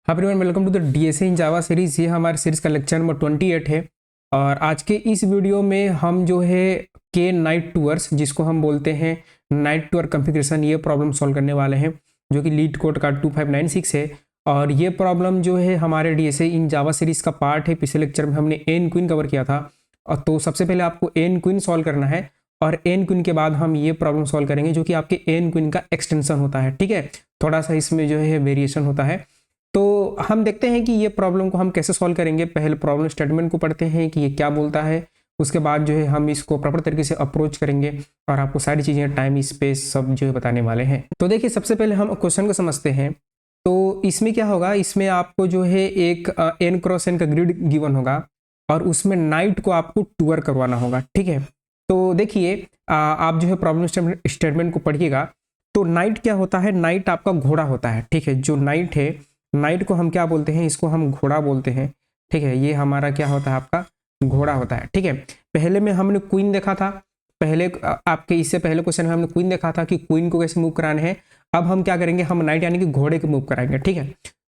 हाँ everyone, welcome to the DSA in Java series. ये हमारे सीरीज का लेक्चर नंबर 28 है। और आज के इस वीडियो में हम जो है के नाइट टूअर्स, जिसको हम बोलते हैं नाइट टूअर कॉन्फ़िगरेशन, ये प्रॉब्लम सॉल्व करने वाले हैं, जो कि लीड कोड का 2596 है। और ये प्रॉब्लम जो है हमारे डीएसए इन जावा सीरीज का पार्ट है। पिछले लेक्चर में हमने एन क्वीन कवर किया था, और तो सबसे पहले आपको एन क्वीन सॉल्व करना है, और एन क्वीन के बाद हम ये प्रॉब्लम सॉल्व करेंगे, जो कि आपके एन क्वीन का एक्सटेंशन होता है। ठीक है, थोड़ा सा इसमें जो है वेरिएशन होता है। तो हम देखते हैं कि ये प्रॉब्लम को हम कैसे सॉल्व करेंगे। पहले प्रॉब्लम स्टेटमेंट को पढ़ते हैं कि ये क्या बोलता है, उसके बाद जो है हम इसको प्रॉपर तरीके से अप्रोच करेंगे और आपको सारी चीज़ें, टाइम, स्पेस, सब जो है बताने वाले हैं। तो देखिए, सबसे पहले हम क्वेश्चन को समझते हैं। तो इसमें क्या होगा, इसमें आपको जो है एक n क्रॉस n का ग्रिड गिवन होगा, और उसमें नाइट को आपको टूर करवाना होगा। ठीक है, तो देखिए आप जो है प्रॉब्लम स्टेटमेंट को पढ़िएगा। तो नाइट क्या होता है, नाइट आपका घोड़ा होता है। ठीक है, जो नाइट है, नाइट को हम क्या बोलते हैं, इसको हम घोड़ा बोलते हैं। ठीक है, ये हमारा क्या होता है, आपका घोड़ा होता है। ठीक है, पहले में हमने क्वीन देखा था, पहले आपके इससे पहले क्वेश्चन में हमने क्वीन देखा था कि क्वीन को कैसे मूव कराना है। अब हम क्या करेंगे, हम नाइट यानी कि घोड़े को मूव कराएंगे। ठीक है,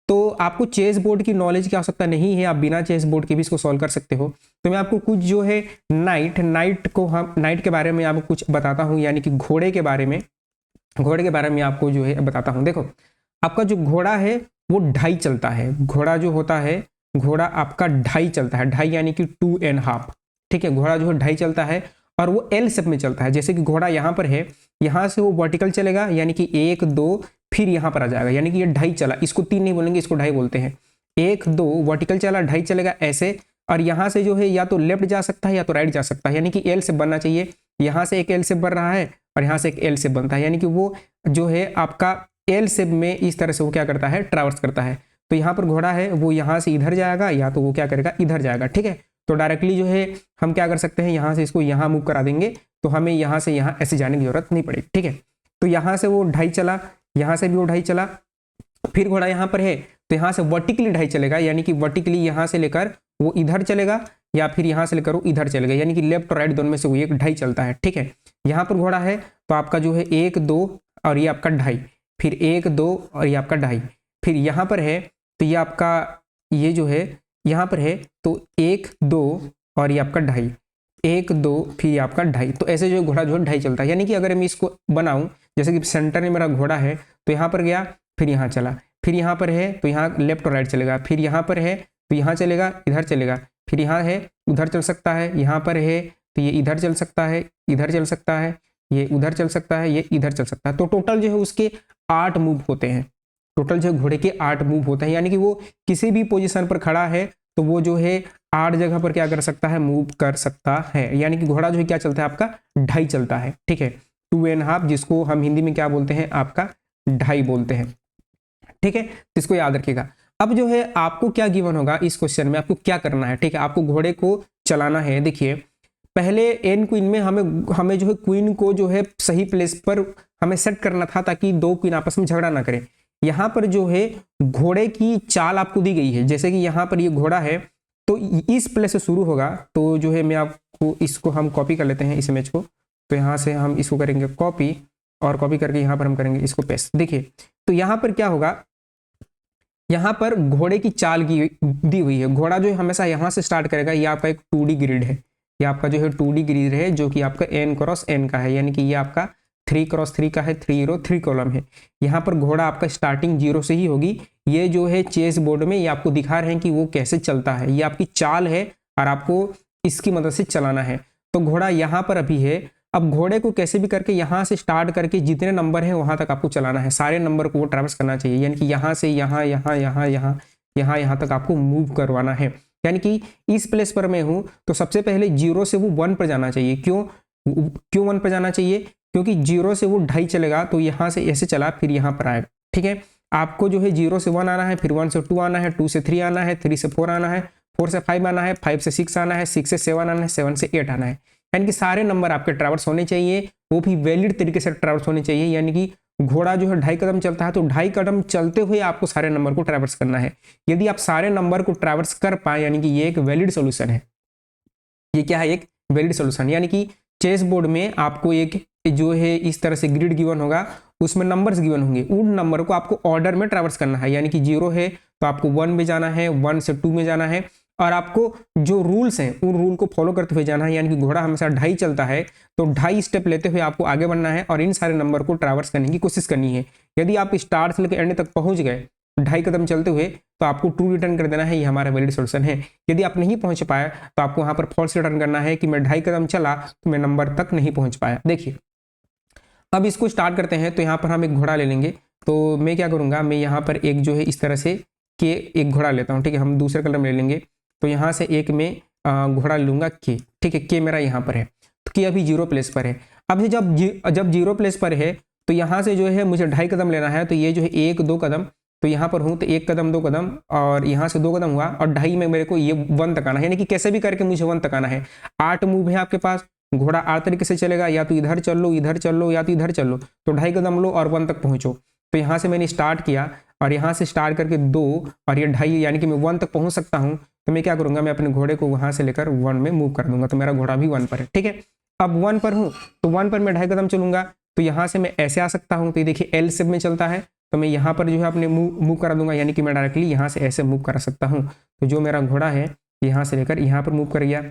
तो आपको चेस बोर्ड की नॉलेज की आवश्यकता नहीं है, आप बिना चेस बोर्ड के भी इसको सॉल्व कर सकते हो। तो मैं आपको कुछ जो है नाइट के बारे में आपको कुछ बताता हूँ, यानी कि घोड़े के बारे में आपको जो है बताता हूँ। देखो, आपका जो घोड़ा है वो ढाई चलता है। घोड़ा जो होता है, घोड़ा आपका ढाई चलता है, ढाई यानी कि 2.5। ठीक है, घोड़ा जो है ढाई चलता है, और वो एल शेप में चलता है। जैसे कि घोड़ा यहाँ पर है, यहाँ से वो वर्टिकल चलेगा, यानी कि 1 2, फिर यहाँ पर आ जाएगा, यानी कि ये ढाई चला। इसको 3 नहीं बोलेंगे, इसको ढाई बोलते हैं। 1 2 वर्टिकल चला, ढाई चलेगा ऐसे। और यहाँ से जो है या तो लेफ्ट जा सकता है या तो राइट जा सकता है, यानी कि एल शेप बनना चाहिए। यहाँ से एक एल शेप बन रहा है, और यहाँ से एक एल शेप बनता है, यानी कि वो जो है आपका एल शेप में इस तरह से वो क्या करता है, ट्रैवर्स करता है। तो यहाँ पर घोड़ा है, वो यहाँ से इधर जाएगा, या तो वो क्या करेगा, इधर जाएगा। ठीक है, तो डायरेक्टली जो है हम क्या कर सकते हैं, यहाँ से इसको यहाँ मूव करा देंगे, तो हमें यहाँ से यहाँ ऐसे जाने की जरूरत नहीं पड़ेगी। ठीक है, तो यहाँ से वो ढाई चला, यहाँ से भी वो ढाई चला, फिर घोड़ा यहाँ पर है, तो यहाँ से वर्टिकली ढाई चलेगा, यानी कि वर्टिकली यहाँ से लेकर वो इधर चलेगा, या फिर यहाँ से लेकर वो इधर चलेगा, यानी कि लेफ्ट और राइट दोनों में से वो एक ढाई चलता है। ठीक है, यहाँ पर घोड़ा है, तो आपका जो है 1 2 और ये आपका ढाई, फिर 1 2 और ये आपका ढाई, फिर यहाँ पर है, तो ये आपका ये जो है यहाँ पर है, तो 1 2 और ये आपका ढाई, 1 2 फिर ये आपका ढाई। तो ऐसे जो घोड़ा जो है ढाई चलता है। यानी कि अगर मैं इसको बनाऊं, जैसे कि सेंटर में मेरा घोड़ा है, तो यहाँ पर गया, फिर यहाँ चला, फिर यहाँ पर है तो यहाँ लेफ्ट और राइट चलेगा, फिर यहाँ पर है तो यहाँ चलेगा, इधर चलेगा, फिर यहाँ है उधर चल सकता है, यहाँ पर है तो ये इधर चल सकता है, इधर चल सकता है, ये उधर चल सकता है, ये इधर चल सकता है। तो टोटल जो है उसके 8 मूव होते हैं। टोटल जो घोड़े के 8 मूव होते हैं, यानी कि वो किसी भी पोजीशन पर खड़ा है तो वो जो है 8 जगह पर क्या कर सकता है, मूव कर सकता है। यानी कि घोड़ा जो है क्या चलता है, आपका ढाई चलता है। ठीक है, 2.5, जिसको हम हिंदी में क्या बोलते हैं, आपका ढाई बोलते हैं। ठीक है, तो इसको याद रखिएगा। अब जो है आपको क्या गिवन होगा इस क्वेश्चन में, आपको क्या करना है। ठीक है, आपको घोड़े को चलाना है। देखिए, पहले एन क्वीन में हमें जो है क्वीन को जो है सही प्लेस पर हमें सेट करना था, ताकि दो क्वीन आपस में झगड़ा ना करें। यहाँ पर जो है घोड़े की चाल आपको दी गई है, जैसे कि यहाँ पर ये घोड़ा है, तो इस प्लेस से शुरू होगा। तो जो है मैं आपको इसको हम कॉपी कर लेते हैं इस इमेज को। तो यहाँ से हम इसको करेंगे कॉपी, और कॉपी करके यहाँ पर हम करेंगे इसको पेस्ट। देखिए, तो यहाँ पर क्या होगा, यहाँ पर घोड़े की चाल की दी हुई है। घोड़ा जो है हमेशा यहाँ से स्टार्ट करेगा। ये आपका एक 2D ग्रिड है, ये आपका जो है 2D ग्रिड है, जो कि आपका n क्रॉस n का है, यानी कि ये आपका 3 क्रॉस 3 का है, 3 रो 3 कॉलम है। यहाँ पर घोड़ा आपका स्टार्टिंग 0 से ही होगी। ये जो है चेस बोर्ड में ये आपको दिखा रहे हैं कि वो कैसे चलता है, ये आपकी चाल है, और आपको इसकी मदद से चलाना है। तो घोड़ा यहाँ पर अभी है। अब घोड़े को कैसे भी करके यहाँ से स्टार्ट करके जितने नंबर हैं वहां तक आपको चलाना है, सारे नंबर को वो ट्रैवर्स करना चाहिए, यानी कि यहाँ से यहाँ यहाँ यहाँ यहाँ यहाँ यहाँ तक आपको मूव करवाना है। यानी कि इस प्लेस पर मैं हूं, तो सबसे पहले 0 से वो 1 पर जाना चाहिए। क्यों 1 पर जाना चाहिए, क्योंकि 0 से वो ढाई चलेगा, तो यहाँ से ऐसे चला, फिर यहाँ पर आएगा। ठीक है, आपको जो है 0 से 1 आना है, फिर 1 से 2 आना है, 2 से 3 आना है, 3 से 4 आना है, 4 से 5 आना है, 5 से 6 आना है, 6 से 7 आना है, 7 से 8 आना है। यानी कि सारे नंबर आपके ट्रैवर्स होने चाहिए, वो भी वैलिड तरीके से ट्रैवर्स होने चाहिए। यानी कि घोड़ा जो है 2.5 कदम चलता है, तो 2.5 कदम चलते हुए आपको सारे नंबर को ट्रैवर्स करना है। यदि आप सारे नंबर को ट्रैवर्स कर पाए, यानी कि ये एक वैलिड सोल्यूशन है। ये क्या है, एक वैलिड सोल्यूशन। यानी कि चेस बोर्ड में आपको एक जो है इस तरह से ग्रिड गिवन होगा, उसमें नंबर्स गिवन होंगे, उन नंबर को आपको ऑर्डर में ट्रैवर्स करना है। यानी कि 0 है तो आपको 1 में जाना है, 1 से 2 में जाना है, और आपको जो रूल्स हैं उन रूल को फॉलो करते हुए जाना है। यानी कि घोड़ा हमेशा 2.5 चलता है, तो 2.5 स्टेप लेते हुए आपको आगे बढ़ना है और इन सारे नंबर को ट्रैवर्स करने की कोशिश करनी है। यदि आप स्टार्ट से लेकर एंड तक पहुंच गए 2.5 कदम चलते हुए, तो आपको ट्रू रिटर्न कर देना है, ये हमारा वैलिड सोल्यूशन है। यदि आप नहीं पहुंच पाए तो आपको वहां पर फॉल्स रिटर्न करना है कि मैं 2.5 कदम चला तो मैं नंबर तक नहीं पहुंच पाया। देखिए अब इसको स्टार्ट करते हैं। तो यहाँ पर हम एक घोड़ा ले लेंगे। तो मैं क्या करूँगा, मैं यहाँ पर एक जो है इस तरह से के एक घोड़ा लेता हूँ, ठीक है। हम दूसरे कलर में ले लेंगे। तो यहाँ से एक में घोड़ा लूँगा के, ठीक है। के मेरा यहाँ पर है, तो के अभी 0 प्लेस पर है। अब जब 0 प्लेस पर है तो यहाँ से जो है मुझे 2.5 कदम लेना है। तो ये जो है 1 2 कदम, तो यहाँ पर हूँ तो 1 कदम 2 कदम, और यहाँ से 2 कदम हुआ, और 2.5 में मेरे को ये 1 तक आना है। यानी कि कैसे भी करके मुझे 1 तक आना है। 8 मूव है आपके पास, घोड़ा 8 तरीके से चलेगा, या तो इधर चल लो, इधर चल लो, या तो इधर चल लो। तो 2.5 कदम लो और 1 तक पहुंचो। तो यहाँ से मैंने स्टार्ट किया, और यहाँ से स्टार्ट करके 2 और ये 2.5, यानी कि मैं 1 तक पहुंच सकता हूँ। तो मैं क्या करूँगा, मैं अपने घोड़े को वहाँ से लेकर 1 में मूव कर दूंगा। तो मेरा घोड़ा भी 1 पर है, ठीक है। अब 1 पर हूँ, तो 1 पर मैं 2.5 कदम चलूंगा। तो यहाँ से मैं ऐसे आ सकता हूँ। तो ये देखिए एल शेप में चलता है, तो मैं यहाँ पर जो है अपने मूव करा दूंगा, यानी कि मैं डायरेक्टली यहाँ से ऐसे मूव करा सकता हूँ। तो जो मेरा घोड़ा है यहाँ से लेकर यहाँ पर मूव कर गया,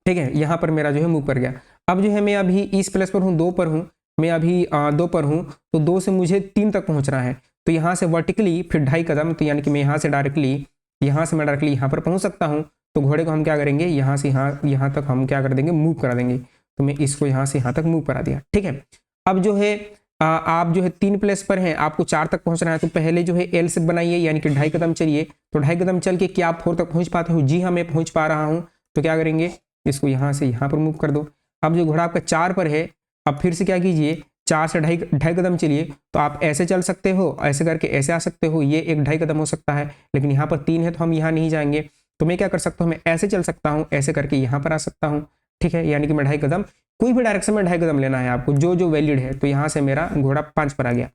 ठीक है। यहाँ पर मेरा जो है मूव कर गया। अब जो है मैं अभी इस प्लेस पर हूँ, 2 पर हूँ, मैं अभी 2 पर हूँ। तो 2 से मुझे 3 तक पहुँचना है। तो यहाँ से वर्टिकली फिर 2.5 कदम, तो यानी कि मैं यहाँ से डायरेक्टली यहाँ पर पहुँच सकता हूँ। तो घोड़े को हम क्या करेंगे, यहाँ से यहाँ तक हम क्या कर देंगे, मूव करा देंगे। तो मैं इसको यहाँ से यहाँ तक मूव करा दिया, ठीक है। अब जो है आप जो है 3 प्लेस पर हैं, आपको 4 तक पहुंचना है। तो पहले जो है एल शेप बनाइए, यानी कि 2.5 कदम चलिए। तो 2.5 कदम चल के क्या आप 4 तक पहुंच पाते हो? जी हाँ, मैं पहुंच पा रहा हूं। तो क्या करेंगे, इसको यहाँ से यहाँ पर मूव कर दो। अब जो घोड़ा आपका 4 पर है, अब फिर से क्या कीजिए, 4 से 2.5 कदम चलिए। तो आप ऐसे चल सकते हो, ऐसे करके ऐसे आ सकते हो, ये एक 2.5 कदम हो सकता है। लेकिन यहाँ पर 3 है तो हम यहाँ नहीं जाएंगे। तो मैं क्या कर सकता हूँ, मैं ऐसे चल सकता हूँ, ऐसे करके यहाँ पर आ सकता हूँ, ठीक है। यानी कि मैं 2.5 कदम, कोई भी डायरेक्शन में 2.5 कदम लेना है आपको, जो वैलिड है। तो यहाँ से मेरा घोड़ा 5 पर आ गया।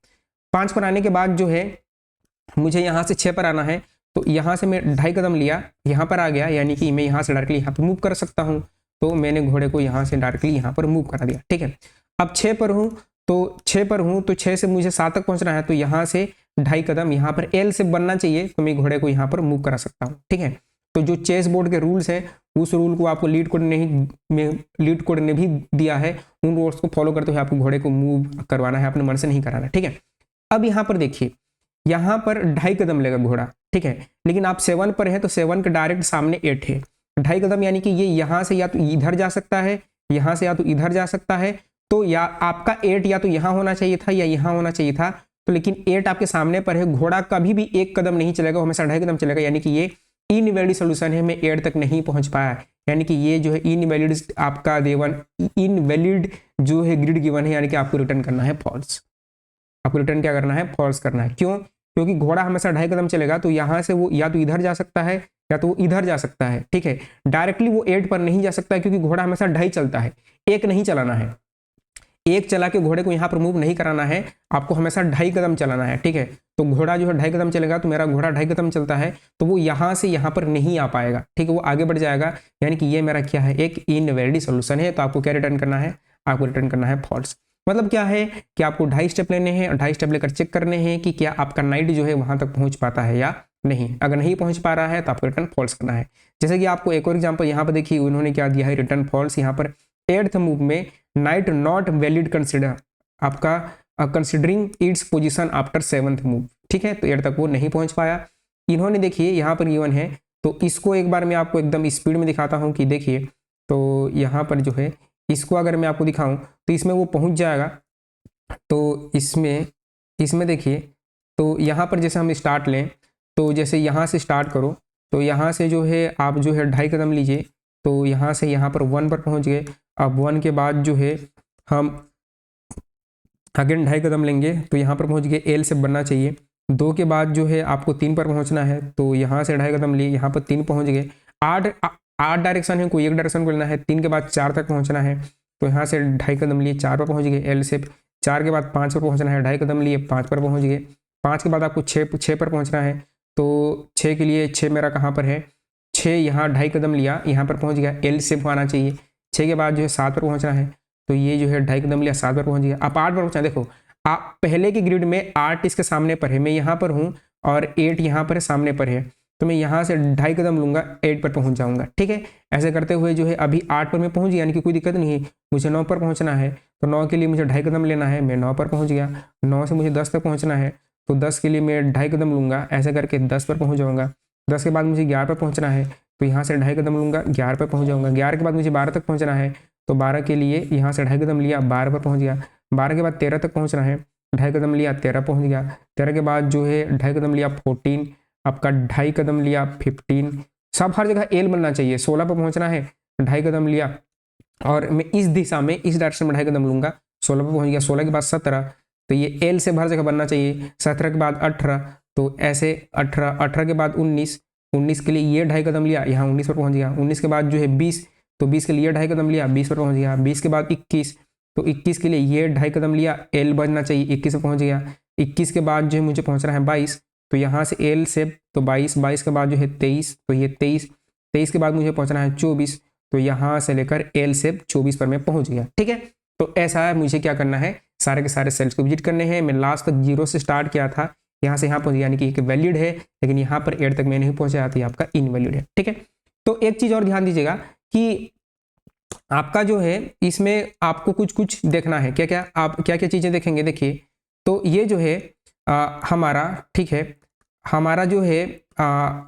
5 पर आने के बाद जो है मुझे यहाँ से 6 पर आना है। तो यहाँ से मैं 2.5 कदम लिया, यहाँ पर आ गया, यानी कि मैं यहाँ से डायरेक्टली यहाँ पर मूव कर सकता हूँ। तो मैंने घोड़े को यहाँ से डायरेक्टली यहाँ पर मूव करा दिया, ठीक है। अब 6 पर हूँ, तो 6 से मुझे 7 तक पहुँचना है। तो यहाँ से 2.5 कदम यहाँ पर एल से बनना चाहिए, तो मैं घोड़े को यहाँ पर मूव करा सकता हूँ, ठीक है। तो जो चेस बोर्ड के रूल्स हैं, उस रूल को आपको लीड कोड ने भी दिया है। उन रूल्स को फॉलो करते हुए आपको घोड़े को मूव करवाना है, अपने मन से नहीं कराना, ठीक है। अब यहाँ पर देखिए, यहाँ पर 2.5 कदम लेगा घोड़ा, ठीक है। लेकिन आप 7 पर है, तो 7 के डायरेक्ट सामने 8 है। 2.5 कदम यानी कि ये यहाँ से या तो इधर जा सकता है, यहाँ से या तो इधर जा सकता है। तो या आपका 8 या तो यहाँ होना चाहिए था या यहाँ होना चाहिए था। तो लेकिन 8 आपके सामने पर है। घोड़ा कभी भी 1 कदम नहीं चलेगा, हमेशा 2.5 कदम चलेगा। यानी कि ये इनवैलिड सोल्यूशन है, मैं 8 तक नहीं पहुंच पाया। यानी कि ये जो है इनवैलिड आपका इनवैलिड जो है ग्रिड गिवन है, यानी कि आपको रिटर्न करना है फॉल्स। आपको रिटर्न क्या करना है, फॉल्स करना है। क्यों? क्योंकि घोड़ा हमेशा 2.5 कदम चलेगा, तो यहाँ से वो या तो इधर जा सकता है या तो वो इधर जा सकता है, ठीक है। डायरेक्टली वो 8 पर नहीं जा सकता है, क्योंकि घोड़ा हमेशा 2.5 चलता है, 1 नहीं चलाना है। 1 चला के घोड़े को यहाँ पर मूव नहीं कराना है, आपको हमेशा 2.5 कदम चलाना है, ठीक है। तो घोड़ा जो है 2.5 कदम चलेगा, तो मेरा घोड़ा 2.5 कदम चलता है, तो वो यहाँ से यहाँ पर नहीं आ पाएगा, ठीक है। वो आगे बढ़ जाएगा, यानी कि ये मेरा क्या है, एक इनवैलिड सोल्यूशन है। तो आपको क्या रिटर्न करना है, आपको रिटर्न करना है फॉल्स। मतलब क्या है कि आपको 2.5 स्टेप लेने हैं और 2.5 स्टेप लेकर चेक करने हैं कि क्या आपका नाइट जो है वहां तक पहुंच पाता है या नहीं। अगर नहीं पहुंच पा रहा है तो आपको रिटर्न फॉल्स करना है। जैसे कि आपको एक और एग्जांपल यहाँ पर देखिए, उन्होंने क्या दिया है, रिटर्न फॉल्स। यहाँ पर 8th मूव में नाइट नॉट वैलिड कंसिडर, आपका considering its position after 7th move, ठीक है। तो 8 तक वो नहीं पहुंच पाया। इन्होंने देखिए यहाँ पर गिवन है, तो इसको एक बार मैं आपको एकदम स्पीड में दिखाता हूँ कि देखिए, तो यहाँ पर जो है इसको अगर मैं आपको दिखाऊं तो इसमें वो पहुंच जाएगा। तो इसमें देखिए, तो यहाँ पर जैसे हम स्टार्ट लें, तो जैसे यहाँ से स्टार्ट करो, तो यहाँ से जो है आप जो है 2.5 कदम लीजिए, तो यहाँ से यहाँ पर 1 पर पहुँच गए। अब 1 के बाद जो है हम अगेन 2.5 कदम लेंगे, तो यहाँ पर पहुँच गए, एल से बनना चाहिए। 2 के बाद जो है आपको 3 पर पहुँचना है, तो यहाँ से 2.5 कदम लिए, यहाँ पर 3 पहुँच गए। 8 डायरेक्शन है, कोई एक डायरेक्शन को लेना है। 3 के बाद 4 तक पहुँचना है, तो यहाँ से 2.5 कदम लिए, 4 पर पहुँच गए, एल से। 4 के बाद 5 पर पहुँचना है, 2.5 कदम लिए, 5 पर पहुँच गए। 5 के बाद आपको 6 पर पहुँचना है, तो 6 के लिए 6 मेरा कहाँ पर है, 6 यहाँ 2.5 कदम लिया, यहाँ पर पहुँच गया, एल शेप आना चाहिए। 6 के बाद जो है 7 पर पहुँचना है, तो ये जो है 2.5 कदम लिया, 7 पर पहुँच गया। अब 8 पर पहुँचना, देखो आप पहले के ग्रिड में 8 इसके सामने पर है, मैं यहाँ पर हूँ, और 8 यहाँ पर सामने पर है, तो मैं यहाँ से 2.5 कदम लूँगा 8 पर पहुँच जाऊँगा। ठीक है, ऐसे करते हुए जो है अभी 8 पर मैं पहुँच गया, यानी कि कोई दिक्कत नहीं है। मुझे 9 पर पहुँचना है, तो 9 के लिए मुझे 2.5 कदम लेना है, मैं 9 पर पहुँच गया। 9 से मुझे 10 तक पहुँचना है, तो 10 के लिए मैं 2.5 कदम लूँगा, ऐसे करके 10 पर पहुँच जाऊँगा। 10 के बाद मुझे 11 पर पहुँचना है, तो यहाँ से 2.5 कदम लूँगा, 11 पर पहुँच जाऊँगा। 11 के बाद मुझे 12 तक पहुँचना है, तो 12 के लिए यहाँ से 2.5 कदम लिया, 12 पर पहुँच गया। 12 के बाद 13 तक पहुँचना है, 2.5 कदम लिया, 13 पहुँच गया। 13 के बाद जो है 2.5 कदम लिया 14, आपका 2.5 कदम लिया 15, सब हर जगह एल बनना चाहिए। 16 पर पहुँचना है, 2.5 कदम लिया, और मैं इस दिशा में इस डायरेक्शन में 2.5 कदम लूँगा, 16 पर पहुँच गया। 16 के बाद 17, तो ये एल से हर जगह बनना चाहिए। 17 के बाद 18, तो ऐसे 18, 18 के बाद 19, 19 के लिए ये 2.5 कदम लिया, यहाँ 19 पर पहुँच गया। 19 के बाद जो है 20, तो 20 के लिए 2.5 कदम लिया, 20 पर पहुँच गया। 20 के बाद 21, तो 21 के लिए ये 2.5 कदम लिया, एल बनना चाहिए, 21 पर पहुँच गया। 21 के बाद जो है मुझे पहुँचना है 22, तो यहाँ से एल से तो 22, 22 के बाद जो है 23, तो ये 23, 23 के बाद मुझे पहुँचना है 24, तो यहाँ से लेकर एल से 24 पर मैं पहुँच गया। ठीक है, तो ऐसा है, मुझे क्या करना है, सारे के सारे सेल्स को विजिट करने हैं। मैं लास्ट तक 0 से स्टार्ट किया था, यहाँ से यहाँ पहुँच गया, यानी कि एक वैलिड है, लेकिन यहाँ पर 8 तक मैं नहीं पहुँचा, तो आपका इनवैलिड है। ठीक है, तो एक चीज़ और ध्यान दीजिएगा कि आपका जो है इसमें आपको कुछ कुछ देखना है, क्या क्या आप क्या क्या चीज़ें देखेंगे। देखिए, तो ये जो है हमारा, ठीक है, हमारा जो है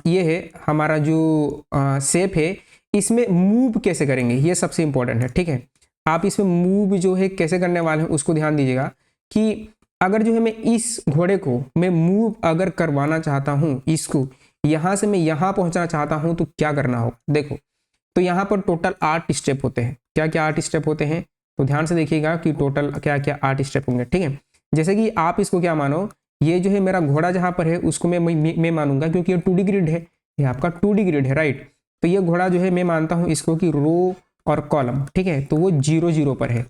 ये है हमारा जो शेप है, इसमें मूव कैसे करेंगे, ये सबसे इंपॉर्टेंट है। ठीक है, आप इसमें मूव जो है कैसे करने वाले हैं उसको ध्यान दीजिएगा कि अगर जो है मैं इस घोड़े को मैं मूव अगर करवाना चाहता हूँ, इसको यहाँ से मैं यहाँ पहुँचना चाहता हूँ, तो क्या करना होगा। देखो, तो यहाँ पर टोटल 8 स्टेप होते हैं। क्या क्या 8 स्टेप होते हैं, तो ध्यान से देखिएगा कि टोटल क्या क्या 8 स्टेप होंगे। ठीक है, जैसे कि आप इसको क्या मानो, ये जो है मेरा घोड़ा जहाँ पर है उसको मैं मानूंगा, क्योंकि ये 2D ग्रिड है, ये आपका 2D ग्रिड है, राइट। तो ये घोड़ा जो है मैं मानता हूँ इसको कि रो और कॉलम, ठीक है, तो वो 0 0 पर है,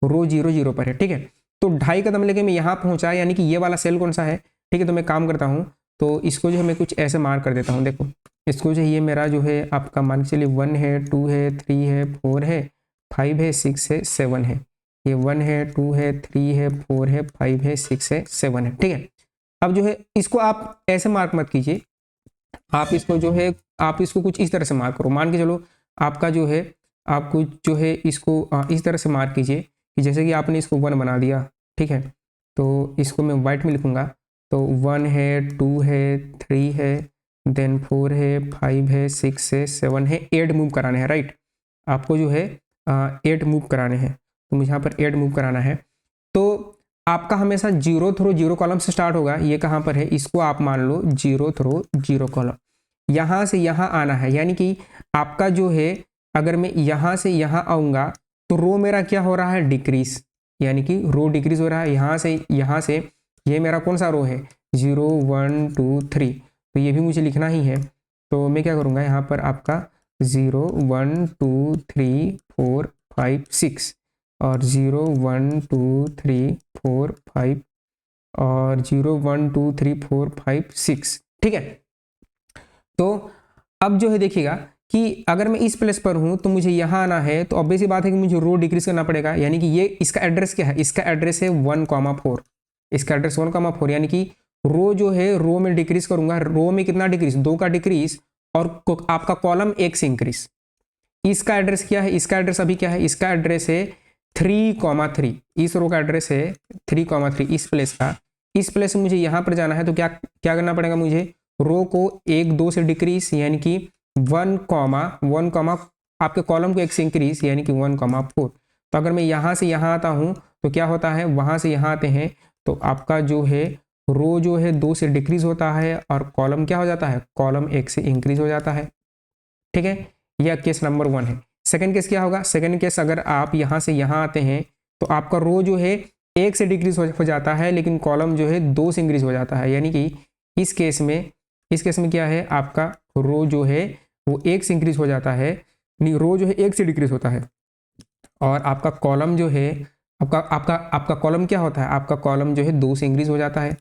रो 0 0 पर है। ठीक है, तो 2.5 कदम लेके मैं यहाँ पहुँचा, यानी कि ये वाला सेल कौन सा है। ठीक है, तो मैं काम करता हूँ, तो इसको जो है मैं कुछ ऐसे मार्क कर देता हूँ। देखो, इसको जो है ये मेरा जो है आपका मान के चलिए 1 है, 2 है, 3 है, 4 है, 5 है, 6 है, 7 है। ये 1 है, 2 है, 3 है, 4 है, 5 है, 6 है, 7 है। ठीक है, अब जो है इसको आप ऐसे मार्क मत कीजिए, आप इसको जो है आप इसको कुछ इस तरह से मार्क करो। मान के चलो आपका जो है आपको जो है इसको इस तरह से मार्क कीजिए कि जैसे कि आपने इसको 1 बना दिया। ठीक है, तो इसको मैं वाइट में लिखूंगा, तो 1 है, 2 है, 3 है, देन 4 है, 5 है, 6 है, 7 है, 8 मूव कराने हैं, राइट। आपको जो है 8 मूव कराने हैं, तो मुझे यहाँ पर 8 मूव कराना है। तो आपका हमेशा 0 थ्रो 0 कॉलम से स्टार्ट होगा। ये कहाँ पर है, इसको आप मान लो 0 थ्रो 0 कॉलम, यहाँ से यहाँ आना है, यानी कि आपका जो है अगर मैं यहाँ से यहाँ आऊँगा तो रो मेरा क्या हो रहा है, डिक्रीज, यानी कि रो डिक्रीज हो रहा है। यहाँ से ये मेरा कौन सा रो है, 0 1 2 3, तो ये भी मुझे लिखना ही है। तो मैं क्या करूँगा, यहाँ पर आपका 0 1 2 3 4 5 6 और 0 1 2 3 4 5 और 0 1 2 3 4 5 6। ठीक है, तो अब जो है देखिएगा कि अगर मैं इस प्लेस पर हूं तो मुझे यहाँ आना है, तो ऑब्वियस सी बात है कि मुझे रो डिक्रीज करना पड़ेगा, यानी कि ये इसका एड्रेस क्या है, इसका एड्रेस है 1,4, इसका एड्रेस 1,4, यानी कि रो जो है रो में डिक्रीज करूंगा, रो में कितना डिक्रीज, 2 का डिक्रीज, और आपका कॉलम 1 से इंक्रीज। इसका एड्रेस क्या है, इसका एड्रेस अभी क्या है, इसका एड्रेस है 3,3, इस रो का एड्रेस है 3,3 इस प्लेस का। इस प्लेस से मुझे यहाँ पर जाना है, तो क्या क्या करना पड़ेगा मुझे, रो को 1 2 से डिक्रीज, यानी कि 1, आपके कॉलम को 1 से इंक्रीज, यानी कि 1,4। तो अगर मैं यहाँ से यहाँ आता हूँ तो क्या होता है, वहाँ से यहाँ आते हैं तो आपका जो है रो जो है 2 से डिक्रीज होता है और कॉलम क्या हो जाता है, कॉलम 1 से इंक्रीज हो जाता है। ठीक है, यह केस नंबर 1 है। सेकंड केस क्या होगा, सेकंड केस अगर आप यहाँ से यहाँ आते हैं तो आपका रो जो है 1 से डिक्रीज हो जाता है, लेकिन कॉलम जो है 2 से इंक्रीज हो जाता है, यानी कि इस केस में क्या है, आपका रो जो है वो 1 से इंक्रीज हो जाता है, नहीं रो जो है 1 से डिक्रीज होता है, और आपका कॉलम जो है आपका कॉलम क्या होता है, आपका कॉलम जो है 2 से इंक्रीज हो जाता है।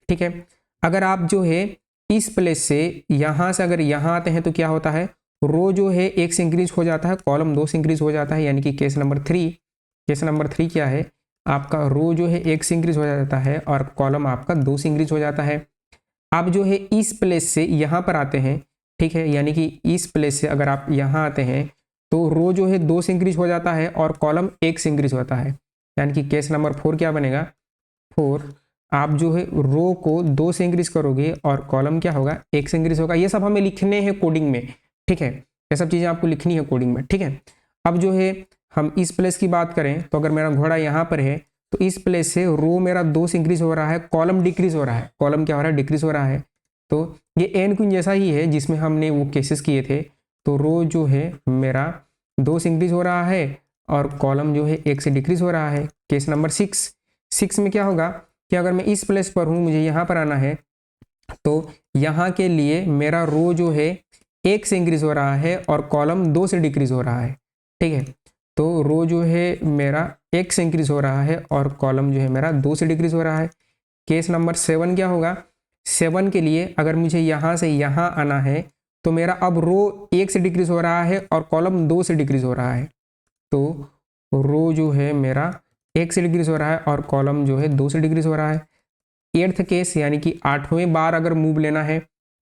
ठीक है, अगर आप जो है इस प्लेस से यहाँ से अगर यहाँ आते हैं तो क्या होता है, रो जो है 1 से इंक्रीज हो जाता है, कॉलम 2 से इंक्रीज हो जाता है, यानी कि केस नंबर 3 क्या है, आपका रो जो है 1 से इंक्रीज हो जाता है और कॉलम आपका 2 से इंक्रीज हो जाता है। आप जो है इस प्लेस से यहाँ पर आते हैं, ठीक है, यानी कि इस प्लेस से अगर आप यहाँ आते हैं तो रो जो है 2 से इंक्रीज हो जाता है और कॉलम 1 से इंक्रीज होता है, यानी कि केस नंबर 4 क्या बनेगा, 4। आप जो है रो को 2 से इंक्रीज करोगे और कॉलम क्या होगा, 1 से इंक्रीज होगा। ये सब हमें लिखने हैं कोडिंग में, ठीक है, ये सब चीज़ें आपको लिखनी है कोडिंग में, ठीक है। अब जो है हम इस प्लेस की बात करें तो अगर मेरा घोड़ा यहाँ पर है तो इस प्लेस से रो मेरा 2 से इंक्रीज हो रहा है, कॉलम डिक्रीज हो रहा है, कॉलम क्या हो रहा है, डिक्रीज हो रहा है। तो ये एन क्वीन जैसा ही है जिसमें हमने वो केसेस किए थे। तो रो जो है मेरा 2 से इंक्रीज हो रहा है और कॉलम जो है 1 से डिक्रीज हो रहा है। केस नंबर 6 में क्या होगा कि अगर मैं इस प्लेस पर हूँ, मुझे यहाँ पर आना है, तो यहाँ के लिए मेरा रो जो है 1 से इंक्रीज हो रहा है और कॉलम 2 से डिक्रीज हो रहा है, ठीक है। तो रो जो है मेरा 1 से इंक्रीज हो रहा है और कॉलम जो है मेरा 2 से डिक्रीज हो रहा है। केस नंबर 7 क्या होगा, 7 के लिए अगर मुझे यहाँ से यहाँ आना है तो मेरा अब रो 1 से डिक्रीज हो रहा है और कॉलम 2 से डिक्रीज हो रहा है। तो रो जो है मेरा 1 से डिक्रीज हो रहा है और कॉलम जो है 2 से डिक्रीज हो रहा है। 8th केस यानी कि 8वें बार अगर मूव लेना है,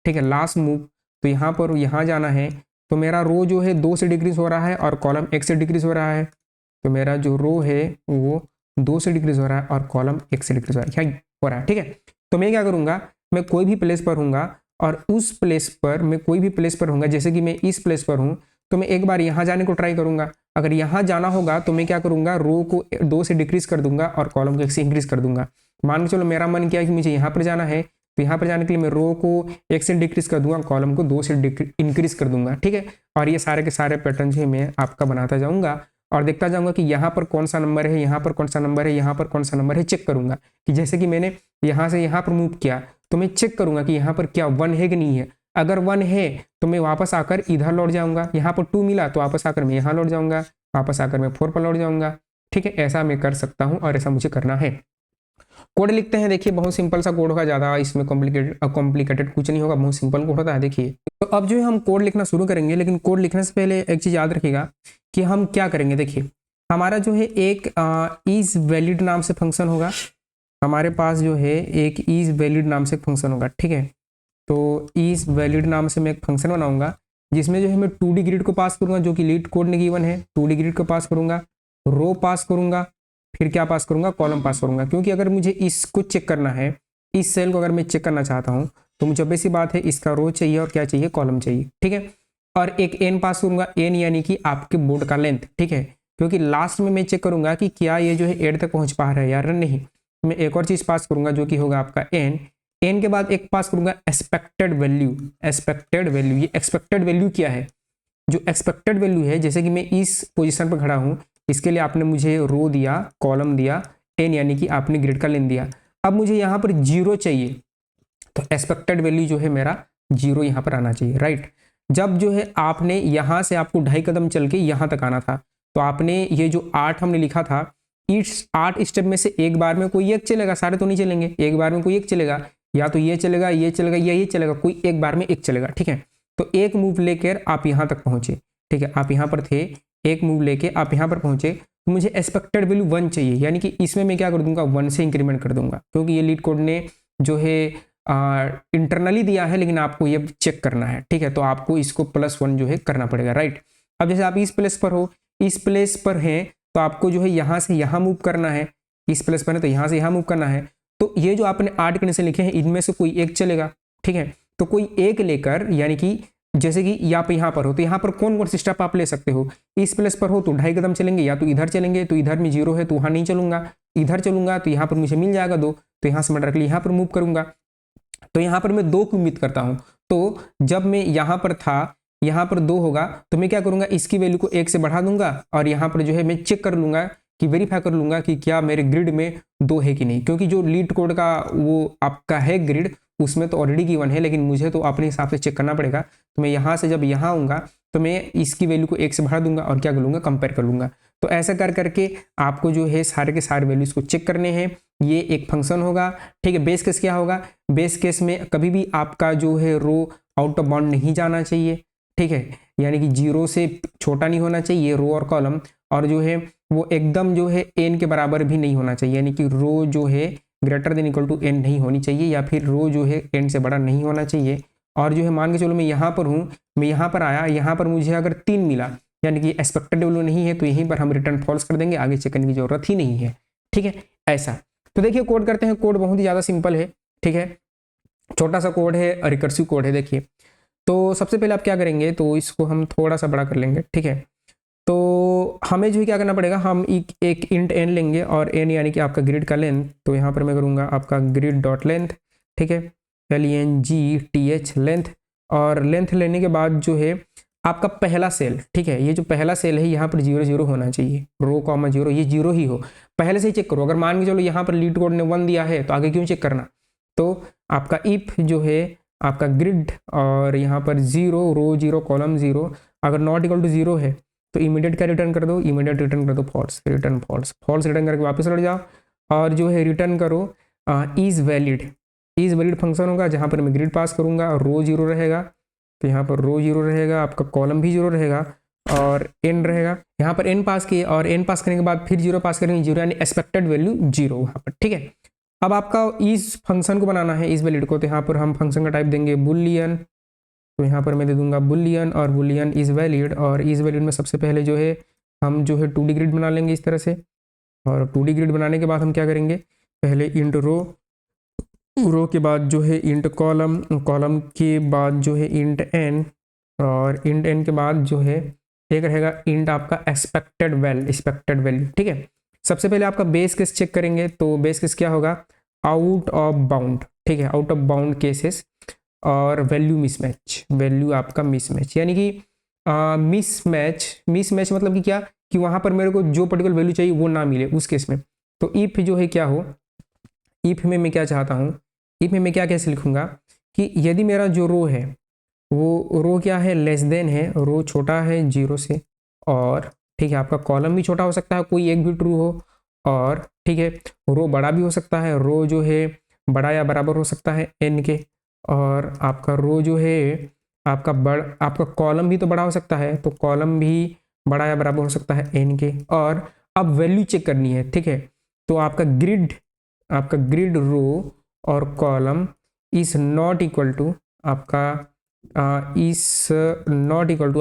ठीक है, लास्ट मूव, तो यहाँ पर यहाँ जाना है तो मेरा रो जो है 2 से डिक्रीज हो रहा है और कॉलम 1 से डिक्रीज हो रहा है। तो मेरा जो रो है वो 2 से डिक्रीज हो रहा है और कॉलम 1 से डिक्रीज हो रहा है, क्या हो रहा है, ठीक है। तो मैं क्या करूँगा, मैं कोई भी प्लेस पर हूँगा और उस प्लेस पर मैं कोई भी प्लेस पर हूँगा, जैसे कि मैं इस प्लेस पर हूँ तो मैं एक बार यहाँ जाने को ट्राई करूँगा। अगर यहाँ जाना होगा तो मैं क्या करूँगा, रो को 2 से डिक्रीज कर दूंगा और कॉलम को 1 से इंक्रीज कर दूंगा। मान के चलो मेरा मन क्या है कि मुझे यहाँ पर जाना है, तो यहाँ पर जाने के लिए मैं रो को 1 से डिक्रीज कर दूंगा, कॉलम को 2 से इंक्रीज कर दूंगा, ठीक है। और ये सारे के सारे पैटर्न जो है मैं आपका बनाता जाऊँगा और देखता जाऊँगा कि यहाँ पर कौन सा नंबर है, यहाँ पर कौन सा नंबर है, यहाँ पर कौन सा नंबर है, चेक करूँगा। कि जैसे कि मैंने यहाँ से यहाँ पर मूव किया तो मैं चेक करूँगा कि यहाँ पर क्या 1 है कि नहीं है। अगर 1 है तो मैं वापस आकर इधर लौट जाऊँगा, यहाँ पर 2 मिला तो वापस आकर मैं यहाँ लौट जाऊँगा, वापस आकर मैं 4 पर लौट जाऊँगा, ठीक है। ऐसा मैं कर सकता हूँ और ऐसा मुझे करना है। कोड लिखते हैं, देखिए बहुत सिंपल सा कोड होगा, ज़्यादा इसमें कॉम्प्लिकेटेड कुछ नहीं होगा, बहुत सिंपल कोड होता है। देखिए तो अब जो है हम कोड लिखना शुरू करेंगे, लेकिन कोड लिखने से पहले एक चीज़ याद रखिएगा कि हम क्या करेंगे। देखिए हमारा जो है एक इज वैलिड नाम से फंक्शन होगा, हमारे पास जो है एक इज वैलिड नाम से फंक्शन होगा, ठीक है। तो इज वैलिड नाम से मैं एक फंक्शन बनाऊंगा जिसमें जो है मैं 2D ग्रिड को पास करूंगा, जो कि लीड कोड ने गिवन है। 2D ग्रिड को पास करूंगा, रो पास करूंगा, फिर क्या पास करूंगा, कॉलम पास करूंगा। क्योंकि अगर मुझे इसको चेक करना है, इस सेल को अगर मैं चेक करना चाहता हूं तो मुझे obvious सी बात है इसका रो चाहिए और क्या चाहिए, कॉलम चाहिए, ठीक है। और एक एन पास करूंगा, एन यानी कि आपके बोर्ड का लेंथ, ठीक है। क्योंकि लास्ट में मैं चेक करूंगा कि क्या ये जो है एड तक पहुंच पा रहा है या नहीं। मैं एक और चीज पास करूंगा जो कि होगा आपका एन। एन के बाद एक पास करूंगा एक्सपेक्टेड वैल्यू। एक्सपेक्टेड वैल्यू, ये एक्सपेक्टेड वैल्यू क्या है, जो एक्सपेक्टेड वैल्यू है, जैसे कि मैं इस पोजीशन पर खड़ा हूं, इसके लिए आपने मुझे रो दिया, कॉलम दिया, एन यानी कि आपने ग्रिड का लेंथ दिया। अब मुझे यहाँ पर 0 चाहिए, तो एक्सपेक्टेड वैल्यू जो है मेरा 0 यहाँ पर आना चाहिए, राइट। जब जो है आपने यहाँ से आपको 2.5 कदम चल के यहाँ तक आना था, तो आपने ये जो 8 हमने लिखा था, इस 8 स्टेप में से एक बार में कोई एक चलेगा, सारे तो नहीं चलेंगे, एक बार में कोई एक चलेगा, या तो ये चलेगा, ये चलेगा, या ये चलेगा, कोई एक बार में एक चलेगा, ठीक है। तो एक मूव लेकर आप यहाँ तक पहुंचे, ठीक है, आप यहाँ पर थे, एक मूव लेके आप यहाँ पर पहुंचे, तो मुझे एक्सपेक्टेड वैल्यू 1 चाहिए, यानी कि इसमें मैं क्या कर दूंगा, 1 से इंक्रीमेंट कर दूंगा, क्योंकि ये लीड कोड ने जो है इंटरनली दिया है, लेकिन आपको ये चेक करना है, ठीक है। तो आपको इसको +1 जो है करना पड़ेगा, राइट। अब जैसे आप इस प्लेस पर हो, इस प्लेस पर हैं, तो आपको जो है यहाँ से यहाँ मूव करना है, इस प्लेस पर है तो यहाँ से यहाँ मूव करना है। तो ये जो आपने 8 कंडीशन लिखे हैं, इनमें से कोई एक चलेगा, ठीक है। तो कोई एक लेकर, यानी कि जैसे कि यहाँ पर हो तो यहाँ पर कौन कौन सी स्टेप आप ले सकते हो। इस प्लेस पर हो तो 2.5 कदम चलेंगे, या तो इधर चलेंगे, तो इधर में 0 है तो वहाँ नहीं चलूंगा, इधर चलूंगा तो यहाँ पर मुझे मिल जाएगा 2, तो यहाँ से मैं डायरेक्टली यहाँ पर मूव करूंगा। तो यहाँ पर मैं 2 की उम्मीद करता हूँ, तो जब मैं यहाँ पर था, यहाँ पर 2 होगा, तो मैं क्या करूंगा, इसकी वैल्यू को 1 से बढ़ा दूंगा और यहाँ पर जो है मैं चेक कर लूंगा कि वेरीफाई कर लूंगा कि क्या मेरे ग्रिड में 2 है कि नहीं। क्योंकि जो लीड कोड का वो आपका है ग्रिड, उसमें तो ऑलरेडी गिवन है, लेकिन मुझे तो अपने हिसाब से चेक करना पड़ेगा। तो मैं यहाँ से जब यहाँ आऊँगा तो मैं इसकी वैल्यू को 1 से बढ़ा दूंगा और क्या कर लूँगा, कंपेयर कर लूँगा। तो ऐसा कर करके आपको जो है सारे के सारे वैल्यूज को चेक करने हैं। ये एक फंक्शन होगा, ठीक है। बेस केस क्या होगा, बेस केस में कभी भी आपका जो है रो आउट ऑफ बाउंड नहीं जाना चाहिए, ठीक है। यानी कि 0 से छोटा नहीं होना चाहिए रो और कॉलम, और जो है वो एकदम जो है n के बराबर भी नहीं होना चाहिए, यानी कि रो जो है greater than equal to n नहीं होनी चाहिए, या फिर रो जो है n से बड़ा नहीं होना चाहिए। और जो है मान के चलो मैं यहाँ पर हूँ, मैं यहाँ पर आया, यहाँ पर मुझे अगर 3 मिला यानी कि एक्सपेक्टेड वैल्यू नहीं है, तो यहीं पर हम रिटर्न फॉल्स कर देंगे, आगे चेक करने की जरूरत ही नहीं है। ठीक है, ऐसा। तो देखिए कोड करते हैं, कोड बहुत ही ज़्यादा सिंपल है। ठीक है, छोटा सा कोड है, रिकर्सिव कोड है। देखिए तो सबसे पहले आप क्या करेंगे, तो इसको हम थोड़ा सा बड़ा कर लेंगे। ठीक है, तो हमें जो है क्या करना पड़ेगा, हम एक इंट n लेंगे, और n यानी कि आपका ग्रिड का लेंथ। तो यहाँ पर मैं करूँगा आपका ग्रिड डॉट लेंथ। ठीक है, LENGTH लेंथ। और लेंथ लेने के बाद जो है आपका पहला सेल, ठीक है, ये जो पहला सेल है यहाँ पर 0 0 होना चाहिए, रो कॉमा 0, ये 0 ही हो, पहले से ही चेक करो। अगर मान के चलो यहाँ पर लीड कोड ने 1 दिया है तो आगे क्यों चेक करना। तो आपका इफ जो है आपका ग्रिड और यहाँ पर 0 रो 0 कॉलम 0 अगर नॉट इक्वल टू 0 है तो इमीडिएट क्या रिटर्न कर दो, इमीडिएट रिटर्न कर दो false, return false, false return करके वापस लौट जाओ और जो है रिटर्न करो is valid. Is valid function होगा जहाँ पर मैं ग्रिड पास करूँगा, रो 0 रहेगा, तो यहाँ पर रो 0 रहेगा, आपका कॉलम भी 0 रहेगा और n रहेगा। यहाँ पर n पास किए और n पास करने के बाद फिर 0 पास करेंगे, 0 यानी एक्सपेक्टेड वैल्यू 0 वहाँ पर। ठीक है, अब आपका इस फंक्शन को बनाना है, इस वैलिड को, तो यहाँ पर हम फंक्शन का टाइप देंगे बुलियन। तो यहाँ पर मैं दे दूंगा बुलियन, और बुलियन इज वैलिड, और इज वैलिड में सबसे पहले जो है हम जो है 2D ग्रिड बना लेंगे इस तरह से। और 2D ग्रिड बनाने के बाद हम क्या करेंगे, पहले इंट रो, रो के बाद जो है इंट कॉलम, कॉलम के बाद जो है इंट n, और इंट n के बाद जो है एक रहेगा इंट आपका एक्सपेक्टेड वैल्यू। ठीक है, सबसे पहले आपका बेस केस चेक करेंगे, तो बेस केस क्या होगा, आउट ऑफ बाउंड। ठीक है, आउट ऑफ बाउंड केसेस, और वैल्यू मिसमैच, वैल्यू आपका मिसमैच, यानी कि मिसमैच मतलब कि क्या, कि वहां पर मेरे को जो पर्टिकुलर वैल्यू चाहिए वो ना मिले उस केस में। तो इफ जो है क्या हो, इफ में मैं क्या चाहता हूँ, इफ में मैं क्या कैसे लिखूंगा कि यदि मेरा जो रो है वो रो क्या है, लेस देन है, रो छोटा है 0 से, और ठीक है आपका कॉलम भी छोटा हो सकता है, कोई एक भी ट्रू हो, और ठीक है रो बड़ा भी हो सकता है, रो जो है बड़ा या बराबर हो सकता है n के, और आपका रो जो है आपका कॉलम भी तो बड़ा हो सकता है, तो कॉलम भी बड़ा या बराबर हो सकता है n के। और अब वैल्यू चेक करनी है। ठीक है, तो आपका ग्रिड रो और column is not equal to आपका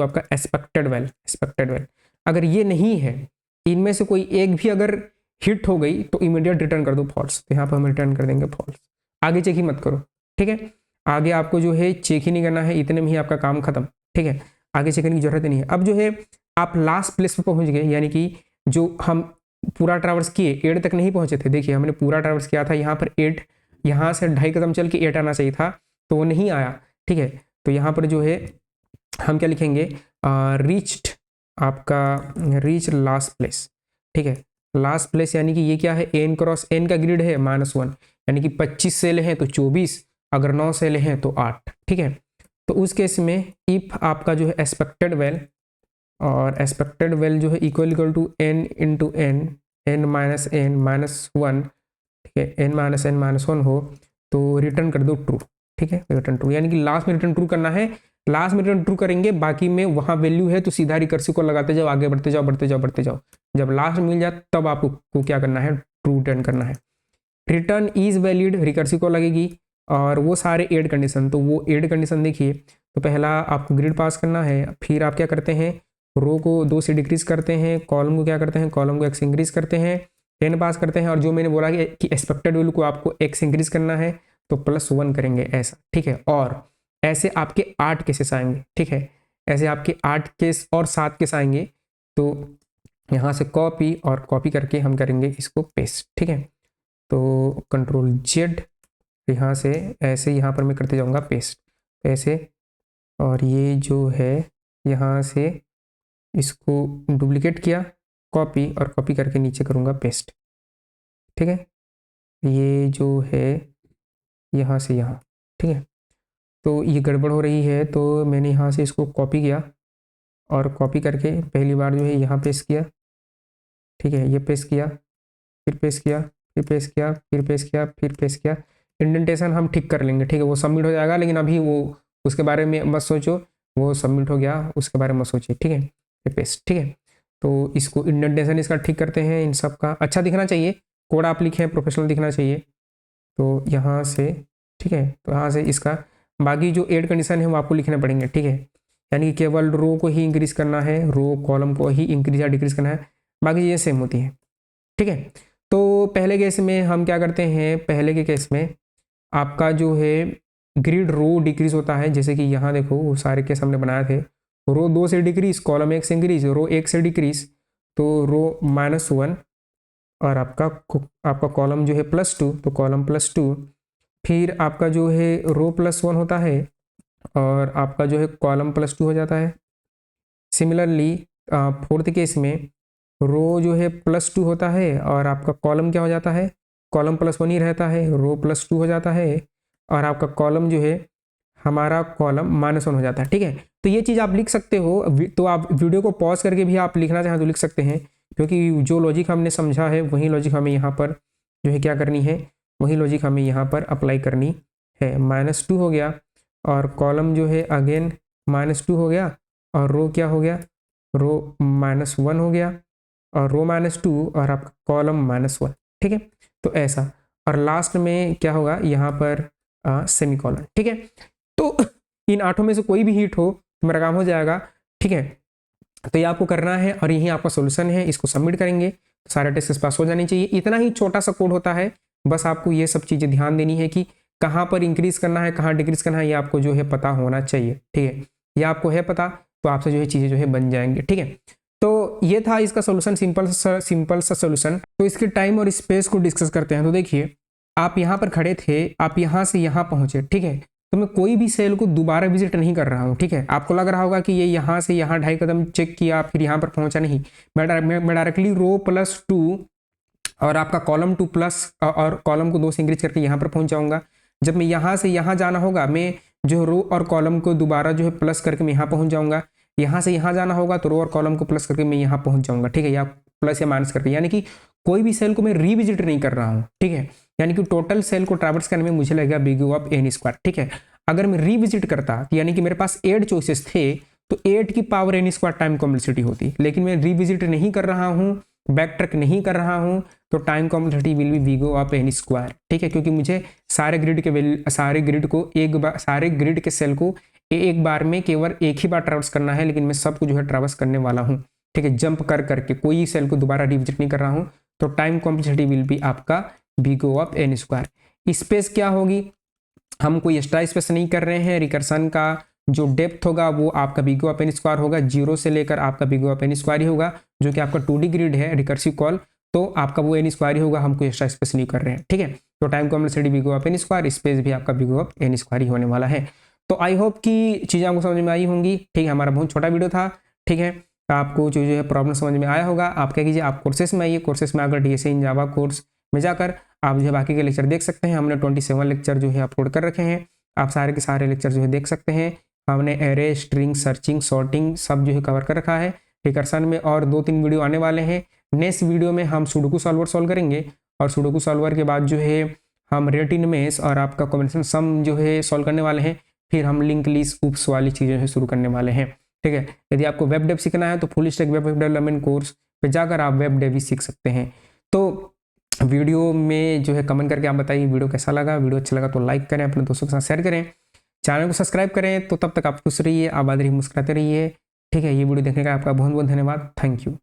आपका एक्सपेक्टेड वैल्यू। अगर ये नहीं है, इनमें से कोई एक भी अगर हिट हो गई तो इमीडिएट रिटर्न कर दो फॉल्स। तो यहाँ पर हम रिटर्न कर देंगे फॉल्स, आगे चेक ही मत करो। ठीक है, आगे आपको जो है चेक ही नहीं करना है, इतने में ही आपका काम खत्म। ठीक है, आगे चेक करने की जरूरत नहीं है। अब जो है आप लास्ट प्लेस पर पहुंच गए, यानी कि जो हम पूरा ट्रैवर्स किए 8 तक नहीं पहुंचे थे। देखिए हमने पूरा ट्रैवर्स किया था, यहाँ पर 8, यहाँ से 2.5 कदम चल के 8 आना चाहिए था, तो वो नहीं आया। ठीक है, तो यहाँ पर जो है हम क्या लिखेंगे, रीच्ड आपका रीच लास्ट प्लेस। ठीक है, लास्ट प्लेस यानी कि ये क्या है, n क्रॉस n का ग्रिड है -1, यानी कि 25 सेल हैं तो 24, अगर 9 सेल हैं तो 8। ठीक है, तो उस केस में इफ आपका जो है एक्सपेक्टेड वैल, और एक्सपेक्टेड वैल जो है equal to n into n minus n minus 1, ठीक है, n माइनस n माइनस 1 हो तो रिटर्न कर दो ट्रू। ठीक है, रिटर्न ट्रू, यानी कि लास्ट में रिटर्न ट्रू करना है, लास्ट में रिटर्न ट्रू करेंगे, बाकी में वहां वैल्यू है तो सीधा रिकर्सिव को लगाते जाओ, आगे बढ़ते जाओ। जब लास्ट मिल जाए तब आपको क्या करना है, ट्रू रिटर्न करना है। रिटर्न इज वैलिड रिकर्सिव को लगेगी, और वो सारे एड कंडीशन, तो वो एड कंडीशन देखिए, तो पहला आपको ग्रिड पास करना है, फिर आप क्या करते हैं, रो को 2 से डिक्रीज करते हैं, कॉलम को क्या करते हैं, कॉलम को x इंक्रीज करते हैं, 10 पास करते हैं, और जो मैंने बोला कि एक्सपेक्टेड वैल्यू को आपको x इंक्रीज करना है तो +1 करेंगे ऐसा। ठीक है, और ऐसे आपके 8 केसेस आएंगे। ठीक है, ऐसे आपके 8 केस और 7 केस आएंगे, तो यहाँ से कॉपी और कॉपी करके हम करेंगे इसको पेस्ट। ठीक है, तो Ctrl+Z, यहाँ से ऐसे यहाँ पर मैं करते जाऊँगा पेस्ट ऐसे, और ये जो है यहाँ से इसको डुप्लीकेट किया, कॉपी, और कॉपी करके नीचे करूँगा पेस्ट। ठीक है, ये जो है यहाँ से यहाँ। ठीक है, तो ये गड़बड़ हो रही है, तो मैंने यहाँ से इसको कॉपी किया और कॉपी करके पहली बार जो है यहाँ पेस्ट किया। ठीक है, ये पेस्ट किया, फिर पेस्ट किया, फिर पेस्ट किया, फिर पेस्ट किया, फिर पेस्ट किया। इंडेंटेशन हम ठीक कर लेंगे। ठीक है, वो सबमिट हो जाएगा, लेकिन अभी वो उसके बारे में मत सोचो, वो सबमिट हो गया उसके बारे में मत सोचिए। ठीक है, ये पेस्ट। ठीक है, तो इसको इंडेंटेशन इसका ठीक करते हैं, इन सब का अच्छा दिखना चाहिए, कोड आप लिखे हैं प्रोफेशनल दिखना चाहिए। तो यहाँ से, ठीक है, तो यहाँ से इसका बाकी जो एड कंडीशन है वो आपको लिखने पड़ेंगे, ठीक है, यानी कि केवल रो को ही इंक्रीज करना है, रो कॉलम को ही इंक्रीज या डिक्रीज करना है, बाकी चीज़ें सेम होती हैं, ठीक है। तो पहले केस में हम क्या करते हैं, पहले के केस में आपका जो है ग्रिड रो डिक्रीज होता है, जैसे कि यहाँ देखो वो सारे केस हमने बनाए थे, रो 2 से डिक्रीज, कॉलम 1 से इंक्रीज, रो 1 से डिक्रीज, तो रो -1 और आपका कॉलम जो है +2, तो कॉलम +2, फिर आपका जो है रो +1 होता है और आपका जो है कॉलम +2 हो जाता है। सिमिलरली फोर्थ केस में रो जो है +2 होता है और आपका कॉलम क्या हो जाता है, कॉलम +1 ही रहता है, रो +2 हो जाता है और आपका कॉलम जो है हमारा कॉलम -1 हो जाता है, ठीक है। तो ये चीज़ आप लिख सकते हो, तो आप वीडियो को पॉज करके भी आप लिखना चाहें तो लिख सकते हैं, क्योंकि जो लॉजिक हमने समझा है वही लॉजिक हमें यहाँ पर जो है क्या करनी है, वही लॉजिक हमें यहाँ पर अप्लाई करनी है। -2 हो गया और कॉलम जो है अगेन -2 हो गया और रो क्या हो गया, रो -1 हो गया और रो -2 और आपका कॉलम -1, ठीक है। तो ऐसा, और लास्ट में क्या होगा यहाँ पर सेमीकोलन, ठीक है। तो इन 8 में से कोई भी हिट हो तो मेरा काम हो जाएगा, ठीक है। तो ये आपको करना है और यही आपका सोल्यूशन है, इसको सबमिट करेंगे तो सारे टेस्ट पास हो जाने चाहिए। इतना ही छोटा सा कोड होता है, बस आपको ये सब चीज़ें ध्यान देनी है कि कहाँ पर इंक्रीज करना है, कहाँ डिक्रीज करना है, ये आपको जो है पता होना चाहिए, ठीक है। ये आपको है पता तो आपसे जो है चीज़ें जो है बन जाएंगे, ठीक है। तो ये था इसका सोल्यूशन, सिंपल सा सोल्यूशन। तो इसके टाइम और स्पेस को डिस्कस करते हैं। तो देखिए, आप यहाँ पर खड़े थे, आप यहाँ से यहाँ पहुँचे, ठीक है। तो मैं कोई भी सेल को दोबारा विजिट नहीं कर रहा हूँ, ठीक है। आपको लग रहा होगा कि ये यहाँ से यहाँ 2.5 कदम चेक किया फिर यहाँ पर पहुँचा, नहीं। मैं डायरेक्टली रो +2 और आपका कॉलम 2 प्लस और कॉलम को 2 से इंक्रीज करके यहाँ पर पहुँच जाऊँगा। जब मैं यहाँ से यहाँ जाना होगा, मैं जो रो और कॉलम को दोबारा जो है प्लस करके मैं यहाँ पहुँच जाऊँगा। यहाँ से यहाँ जाना होगा तो रो और कॉलम को प्लस करके मैं यहाँ पहुँच जाऊँगा, ठीक है, या प्लस या माइनस करके, यानी कि कोई भी सेल को मैं रीविजिट नहीं कर रहा हूँ, ठीक है। यानी कि टोटल सेल को ट्रैवर्स करने में मुझे लगेगा big O(n²), ठीक है। अगर मैं रीविजिट करता यानी कि मेरे पास 8 चॉइसेस थे तो 8 की पावर n² टाइम कॉम्प्लेक्सिटी होती, लेकिन मैं रीविजिट नहीं कर रहा हूँ, बैक ट्रैक नहीं कर रहा हूँ, तो time complexity will be big O(n²), ठीक है, क्योंकि मुझे सारे ग्रिड के सारे ग्रिड के सेल को एक बार में केवल एक ही बार ट्रैवर्स करना है, लेकिन मैं सबको जो है ट्रैवर्स करने वाला हूँ, ठीक है, जंप कर करके कोई सेल को दोबारा रिविजिट नहीं कर रहा हूँ। तो टाइम कॉम्प्लेक्सिटी विल बी आपका big O(n²). स्पेस क्या होगी, हम कोई एक्स्ट्रा स्पेस नहीं कर रहे हैं, रिकर्सन का जो डेप्थ होगा वो आपका big O(n² होगा, 0 से लेकर आपका big O(n² ही होगा, जो कि आपका 2D ग्रिड है रिकर्सिव कॉल, तो आपका वो n² ही होगा, हम कोई एक्स्ट्रा स्पेस नहीं कर रहे हैं, ठीक है। तो time complexity big O(n²), space भी आपका big O(n² ही होने वाला है। तो आई होप कि चीज़ें आपको समझ में आई होंगी, ठीक है। हमारा बहुत छोटा वीडियो था, ठीक है। आपको जो है प्रॉब्लम समझ में आया होगा। आप क्या कीजिए, आप कोर्सेस में आइए, कोर्सेस में आकर DSA इन जावा कोर्स में जाकर आप जो है बाकी के लेक्चर देख सकते हैं। हमने 27 लेक्चर जो है अपलोड कर रखे हैं, आप सारे के सारे लेक्चर जो है देख सकते हैं। हमने एरे, स्ट्रिंग, सर्चिंग, सॉर्टिंग सब जो है कवर कर रखा है। रिकर्सन में और 2-3 वीडियो आने वाले हैं। नेक्स्ट वीडियो में हम सुडोकू सॉल्वर सॉल्व करेंगे और सुडोकू सॉल्वर के बाद जो है हम रेटिन मेश और आपका कॉम्बिनेशन सम जो है सॉल्व करने वाले हैं। फिर हम लिंक लिस्ट उप्स वाली चीज़ें शुरू करने वाले हैं, ठीक है। यदि आपको वेब डेव सीखना है तो full stack web development course पे जाकर आप वेब डेव भी सीख सकते हैं। तो वीडियो में जो है कमेंट करके आप बताइए वीडियो कैसा लगा। वीडियो अच्छा लगा तो लाइक करें, अपने दोस्तों के साथ शेयर करें, चैनल को सब्सक्राइब करें। तो तब तक आप खुश रहिए, आबाद रहिए, मुस्कुराते रहिए, ठीक है। ये वीडियो देखने का आपका बहुत बहुत धन्यवाद। Thank you.